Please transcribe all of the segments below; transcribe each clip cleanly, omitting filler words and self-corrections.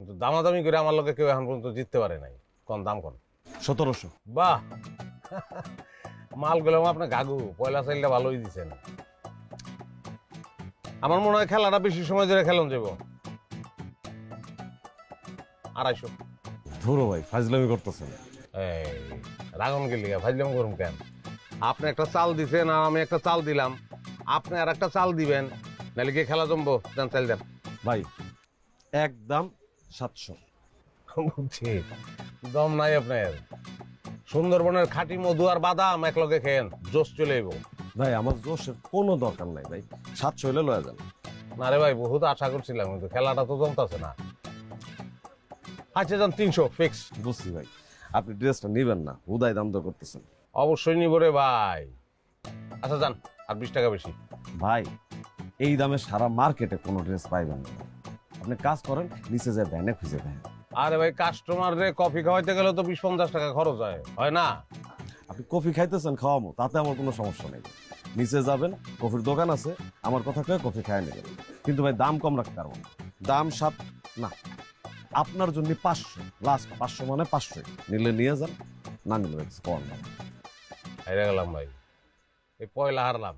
কিন্তু দামাদামি করে আমার লোকে কেউ এখন পর্যন্ত জিততে পারে নাই। কোন দাম কোন? 1700। বাহ, মালগুলো আপনার গাগু, পয়লা চাইলটা ভালোই দিচ্ছেন। আমার মনে হয় খেলাটা বেশি সময় ধরে খেলন যাব। 250। ধরো ভাই, ফাজলামি করতেছেন। এই রাগন গেলি ভাজলাম করুন কেন? আপনি একটা চাল দিছেন আর আমি একটা চাল দিলাম, আপনি আর একটা চাল দিবেন, নাহলে কি খেলা জমবো? দেন চাল দেন। ভাই একদম 700। বুঝছি, দম নাই আপনার। সুন্দরবনের খাঁটি মধু আর বাদাম একলগে খেয়েন, জোশ চলে আইব। ভাই আমার জোশের কোনো দরকার নাই ভাই, 700 হইলে লয়ে যান। না রে ভাই, বহুত আশা করছিলাম কিন্তু খেলাটা তো জমতাছে না। আচ্ছা যান, 300 ফিক্স। বুঝছি ভাই, আপনি ড্রেসটা নিবেন না, উদয় দাম দর করতেছেন। অবশ্যই নিব রে ভাই। আচ্ছা যান, আর 20 টাকা বেশি। ভাই এই দামে সারা মার্কেটে কোনো ড্রেস পাইবেন না। আপনি কাজ করেন, নিচে যায় ভ্যানে খুঁজে দেন। আরে ভাই, কাস্টমার রে কফি খাওয়াইতে গেলে তো 20-50 টাকা খরচ হয় না? আপনি কফি খাইতেছেন, খাওয়ামো, তাতে আমার কোনো সমস্যা নেই। নিচে যাবেন, কফির দোকান আছে, আমার কথা কয়ে কফি খাই নেবেন। কিন্তু ভাই দাম কম রাখতে পারবো না। দাম 7 না, আপনার জন্য 500 লাস্ট। 500 মানে 500, নিলে নিয়ে যান, না নিলে কম না। হেরে গেলাম ভাই, এই পয়লা হারলাম।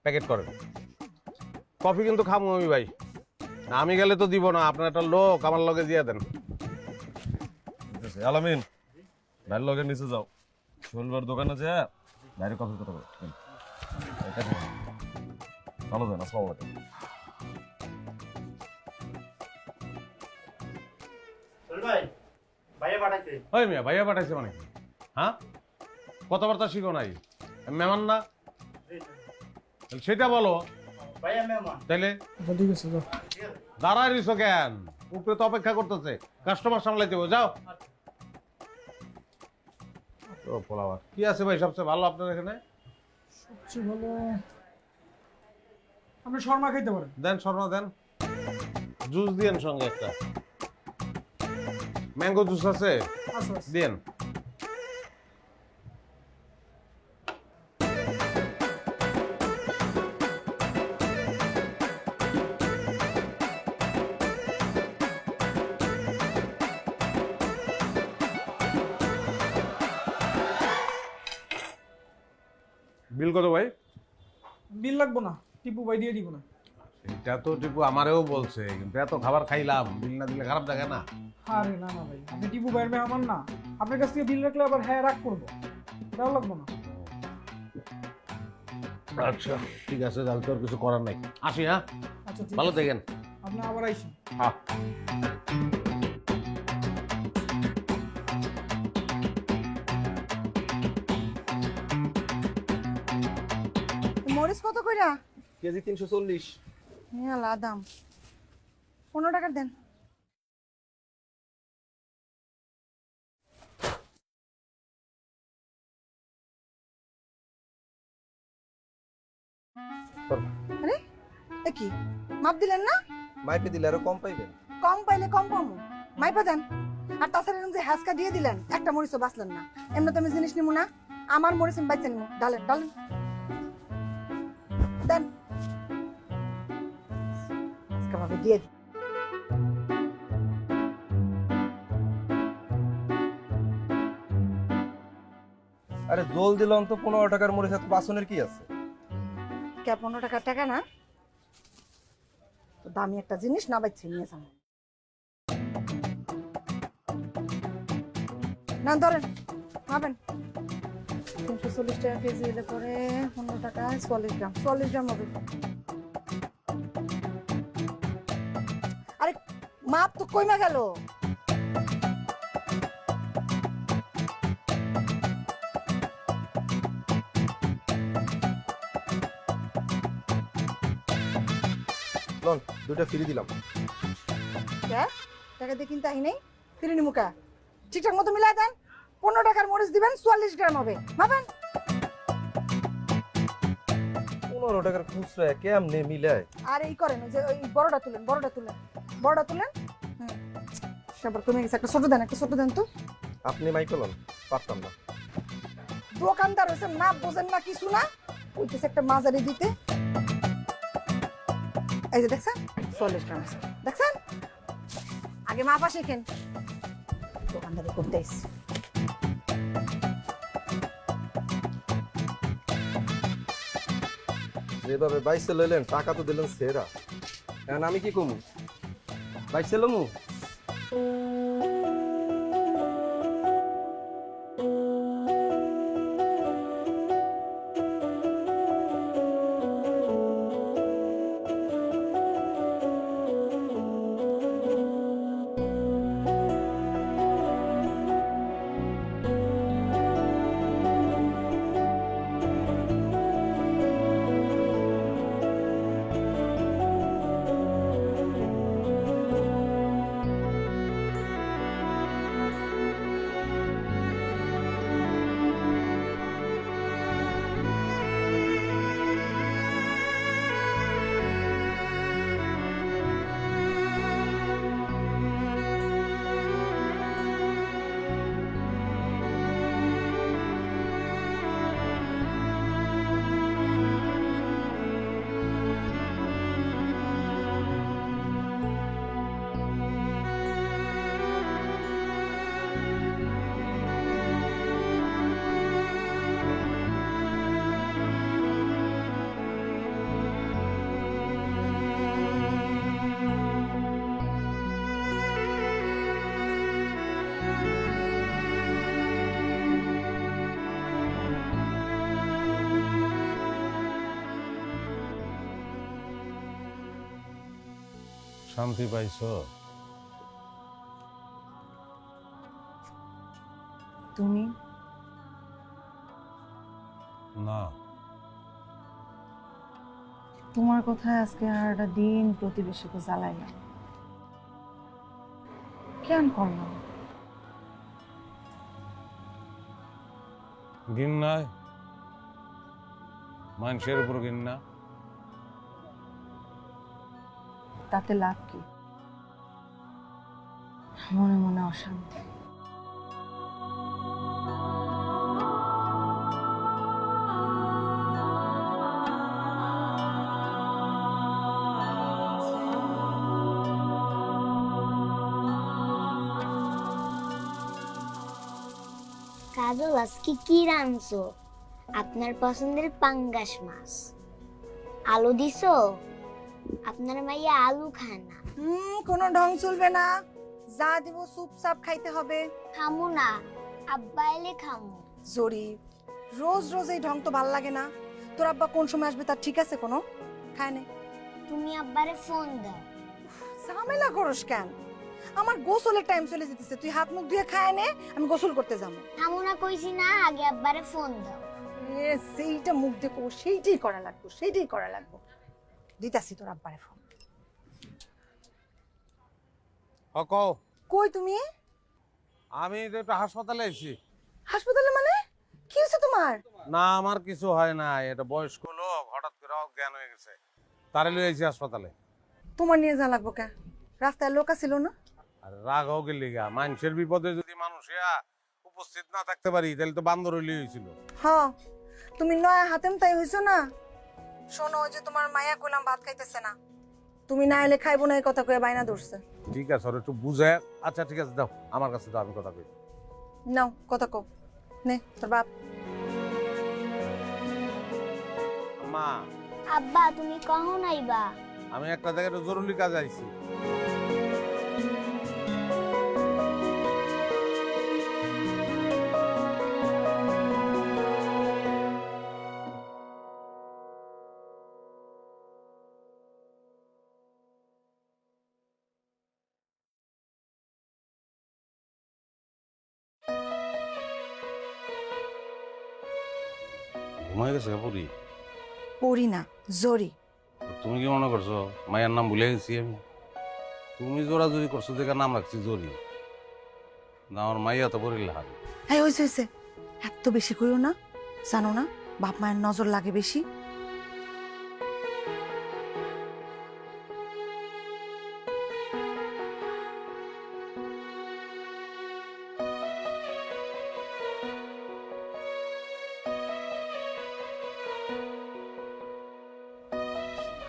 প্যাকেট করেন। কফি কিন্তু খামু আমি ভাই, না আমি গেলে তো দিব না। আপনার একটা লোক আমার লগে দিয়ে দেন। আলামিন, বাইরের লগে নিচে যাও, শনিবার দোকানে যে বাইরে কফি কথা বলো। ভালো দেন, আসসালামু আলাইকুম। ওই মিয়া, ভাইয়া পাঠাইছে মানে কি? হ্যাঁ, কথাবার্তা শিখো নাই? মেহমান না, সেটা বলো। তাইলে দাঁড়ায় রইছো কেন? উপরে তো অপেক্ষা করতেছে, কাস্টমার সামলাইতে হবে, যাও। ও পোলাওয়ার কি আছে ভাই সবচেয়ে ভালো আপনার এখানে? সবচেয়ে ভালো আপনি শর্মা খাইতে পারেন। দেন শর্মা দেন, জুস দিয়েন সঙ্গে একটা। ম্যাঙ্গো জুস আছে? আচ্ছা আচ্ছা। দিয়েন। বিল কত ভাই? বিল লাগবো না, টিপু ভাই দিয়ে দিব না। এটা তো টিপু আমারেও বলছে, কিন্তু এত খাবার খাইলাম, বিল না দিলে খারাপ লাগে না? আরে না না ভাই, আপনি টিপু ভাইয়ের মেহমান না, আপনার কাছ থেকে বিল রাখলে আবার হ্যাঁ রাগ করবো, এটাও লাগবো না। আচ্ছা ঠিক আছে, তাহলে তো আর কিছু করার নাই। আসি, হ্যাঁ? আচ্ছা ঠিক ভালো আছে, দেখেন। আপনি আবার আইসেন। হ্যাঁ। মরিচ কত কইরা? কেজি 340। হ্যাঁ দাম 15 টাকার দেন। আরে এ কি মাপ দিলেন না? মাইপে দিলে আরো কম পাইবেন। কম পাইলে কম পাবো, মাইপা দেন। আর তাছাড়া এরকম যে হ্যাসকা দিয়ে দিলেন, একটা মরিচও বাঁচলেন না। এমনি তো আমি জিনিস নিবো না, আমার মরিচ আমি বাইচে নিবো। ডালেন ডালেন দেন, আজকে ভাবে দিয়ে দিই। আরে জল দিলাম তো 15 টাকার মরিচ, এত বাসনের কি আছে? কে 15 টাকার টাকা না? তো দামি একটা জিনিস না বাইছে নিয়ে যান। না ধরেন, পাবেন 340 টাকা কেজি হলে পরে 15 টাকায় 40 গ্রাম, 40 গ্রাম হবে। আরে মাপ তো কইমা গেল। লন, দুইটা ফ্রি দিলাম। কে টাকা দিয়ে কিনতে আই নেই, ফিরে নিমুকা। ঠিকঠাক মতো মিলাই দেন। 15 টাকার মরিচ দিবেন, 44 গ্রাম হবে, ভাবেন। 15 টাকার খুচরা কেমনে মিলায়? আর এই করেন, ওই যে ওই বড়টা তুলেন, বড়টা তুলেন, বড়টা তুলেন। সবার কমে গেছে, একটা ছোট দেন, একটা ছোট দেন তো। আপনি মাইপে লন, পারতাম না। দোকানদার হয়েছে না, বোঝেন না কিছু না, ওইটাছে একটা মাঝারি দিতে। এই যে দেখছেন 44 গ্রাম আছে, দেখছেন? আর আগে মাপা শেখেন, দোকানদারি করতে এসছি। যেভাবে বাইসে লইলেন টাকা তো দিলেন সেরা। এখন আমি কি কমু? বাইসে লমু? শান্তি পাইছো? তুমি না, তোমার কথায় আজকে সারাটা দিন প্রতিবেশীকে জ্বালাইলাম, কেন করলাম? ঘিন্নায় মানুষের উপর ঘিন্না। তাতে লাভ কি? মনে মনে অশান্তি। কাজল আজকে কি রাঁধছো? আপনার পছন্দের পাঙ্গাস মাছ। আলু দিছো? আপনার মাইয়া আলু খায় না। কোনো ঢং চলবে না, যা দিব চুপচাপ খাইতে হবে। খামু না, আব্বা এলে খামু। জরিফ, রোজ রোজ এই ঢং তো ভাল লাগে না। তোর আব্বা কোন সময় আসবে তার ঠিক আছে কোনো? খায় নে। তুমি আব্বারে ফোন দাও। ঝামেলা করস কেন? আমার গোসলের টাইম চলে যেতেছে, তুই হাত মুখ ধুয়ে খায় নে, আমি গোসল করতে যাবো। খামু না কইছি না, আগে আব্বারে ফোন দাও। সেইটা মুখ দেখো, সেইটাই করা লাগবে, সেইটাই করা লাগবে। দিতাছি তোর আব্বারে ফোন। কও, কই তুমি? আমি তো একটা হাসপাতালে আইছি। হাসপাতালে মানে? কি হয়েছে তোমার? না, আমার কিছু হয় না, এটা বয়স্ক লোক হঠাৎ করে অজ্ঞান হয়ে গেছে, তারে লই আইছি হাসপাতালে। তোমার নিয়ে যা লাগবো কে? রাস্তায় লোক ছিল না? আর রাগ হোক লিগা, মানুষের বিপদে যদি মানুষ উপস্থিত না থাকতে পারি তাহলে তো বান্দর হইলে হয়েছিল। হ্যাঁ, তুমি নয়া হাতেম তাই হইছো না। শোনো, ওই যে তোমার মায়া কইলাম ভাত খাইতেছে না, তুমি না এলে খাইবো না এই কথা কয়ে বাইনা ধরছে। ঠিক আছে, ওর একটু বুঝে। আচ্ছা ঠিক আছে, দাও আমার কাছে দাও, আমি কথা কই। নাও কথা কও, নে তোর বাপ। মা, আব্বা তুমি কখন আইবা? আমি একটা জায়গায় একটু জরুরি কাজ আইছি। ঘুমাই গেছে পুরি? পড়ি না, জরি। তুমি কি মনে করছো মায়ের নাম ভুলে গেছি আমি? তুমি জোরাজুরি করছো দেখে নাম রাখছি জরি, না আমার মাইয়া তো পড়িল হার। হ্যাঁ, হয়েছে হয়েছে, এত বেশি কইও না, জানো না বাপ মায়ের নজর লাগে বেশি।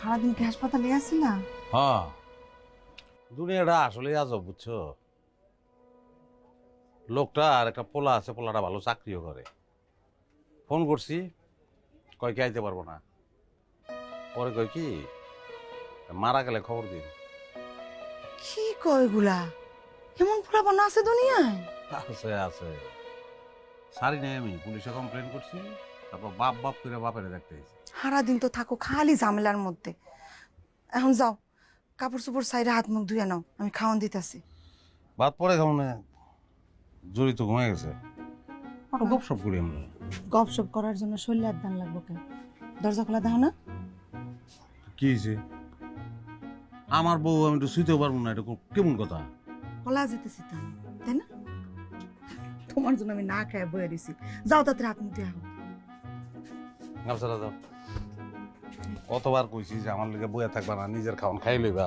সারাদিন কি হাসপাতালে আসি না? হ্যাঁ, দুনিয়াটা আসলে আজব বুঝছো। লোকটা আর একটা পোলা আছে, পোলাটা ভালো চাকরিও করে। ফোন করছি, কয় কি আইতে পারবো না। পরে কয় কি মারা গেলে খবর দিন। কি কয় এগুলা? এমন পোলাপান আছে দুনিয়ায়? আছে আছে, সারি নাই আমি পুলিশে কমপ্লেন করছি, তারপর বাপ বাপ করে বাপের দেখতে গেছি। সারাদিন তো থাকো খালি ঝামেলার মধ্যে। এখন যাও, কাপড় চোপড় সাইডে হাত মুখ ধুয়ে নাও, আমি খাওয়ান দিতেছি। বাদ পরে কেমন জড়ি তো ঘুমাই গেছে, গপ সপ করি আমরা। গপ সপ করার জন্য শরীরে দান লাগবো কেন? দরজা খোলা দাও না। কি হয়েছে? আমার বউ আমি তো শুইতেও পারবো না, এটা কেমন কথা? খোলা যেতেছি তো, তাই না? তোমার জন্য আমি না খায় বয়ে দিছি। যাও তাড়াতাড়ি হাত মুখ ধুয়ে আহো। গামছাটা দাও। কতবার কইছি যে আমার লিগে বইয়া থাকবা না, নিজের খাওয়ান খাই লইবা।